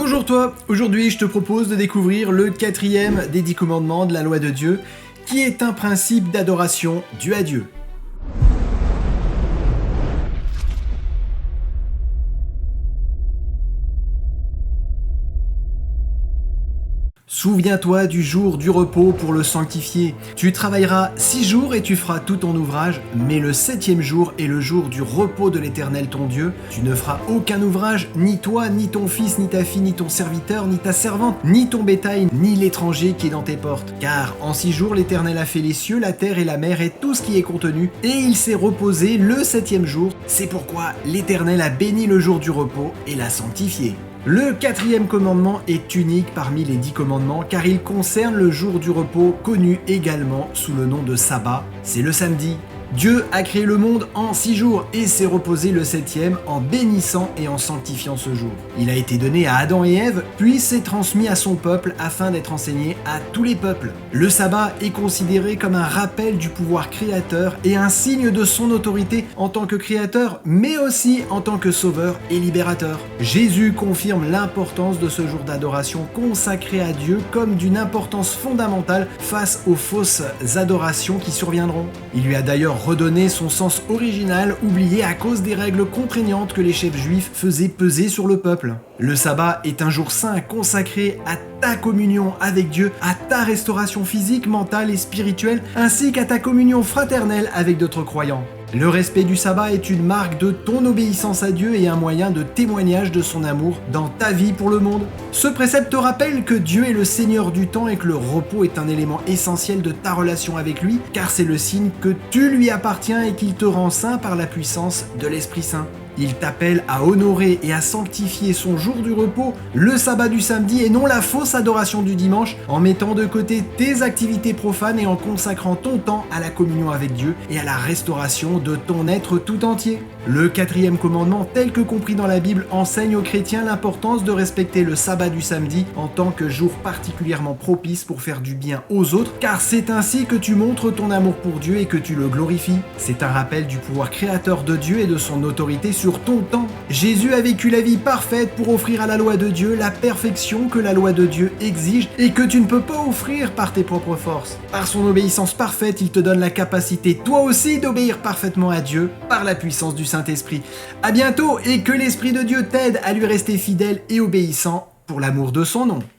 Bonjour toi, aujourd'hui je te propose de découvrir le 4e des 10 commandements de la loi de Dieu, qui est un principe d'adoration dû à Dieu. Souviens-toi du jour du repos pour le sanctifier. Tu travailleras 6 jours et tu feras tout ton ouvrage, mais le 7e jour est le jour du repos de l'Éternel ton Dieu. Tu ne feras aucun ouvrage, ni toi, ni ton fils, ni ta fille, ni ton serviteur, ni ta servante, ni ton bétail, ni l'étranger qui est dans tes portes. Car en 6 jours l'Éternel a fait les cieux, la terre et la mer et tout ce qui est contenu, et il s'est reposé le 7e jour. C'est pourquoi l'Éternel a béni le jour du repos et l'a sanctifié. Le 4e commandement est unique parmi les 10 commandements car il concerne le jour du repos connu également sous le nom de sabbat, c'est le samedi. Dieu a créé le monde en 6 jours et s'est reposé le 7e en bénissant et en sanctifiant ce jour. Il a été donné à Adam et Ève, puis s'est transmis à son peuple afin d'être enseigné à tous les peuples. Le sabbat est considéré comme un rappel du pouvoir créateur et un signe de son autorité en tant que créateur, mais aussi en tant que sauveur et libérateur. Jésus confirme l'importance de ce jour d'adoration consacré à Dieu comme d'une importance fondamentale face aux fausses adorations qui surviendront. Il lui a d'ailleurs redonner son sens original oublié à cause des règles contraignantes que les chefs juifs faisaient peser sur le peuple. Le sabbat est un jour saint consacré à ta communion avec Dieu, à ta restauration physique, mentale et spirituelle, ainsi qu'à ta communion fraternelle avec d'autres croyants. Le respect du sabbat est une marque de ton obéissance à Dieu et un moyen de témoignage de son amour dans ta vie pour le monde. Ce précepte te rappelle que Dieu est le Seigneur du temps et que le repos est un élément essentiel de ta relation avec lui, car c'est le signe que tu lui appartiens et qu'il te rend saint par la puissance de l'Esprit Saint. Il t'appelle à honorer et à sanctifier son jour du repos, le sabbat du samedi et non la fausse adoration du dimanche, en mettant de côté tes activités profanes et en consacrant ton temps à la communion avec Dieu et à la restauration de ton être tout entier. Le 4e commandement, tel que compris dans la Bible, enseigne aux chrétiens l'importance de respecter le sabbat du samedi en tant que jour particulièrement propice pour faire du bien aux autres, car c'est ainsi que tu montres ton amour pour Dieu et que tu le glorifies. C'est un rappel du pouvoir créateur de Dieu et de son autorité sur ton temps. Jésus a vécu la vie parfaite pour offrir à la loi de Dieu la perfection que la loi de Dieu exige et que tu ne peux pas offrir par tes propres forces. Par son obéissance parfaite, il te donne la capacité toi aussi d'obéir parfaitement à Dieu par la puissance du Saint-Esprit. À bientôt et que l'Esprit de Dieu t'aide à lui rester fidèle et obéissant pour l'amour de son nom.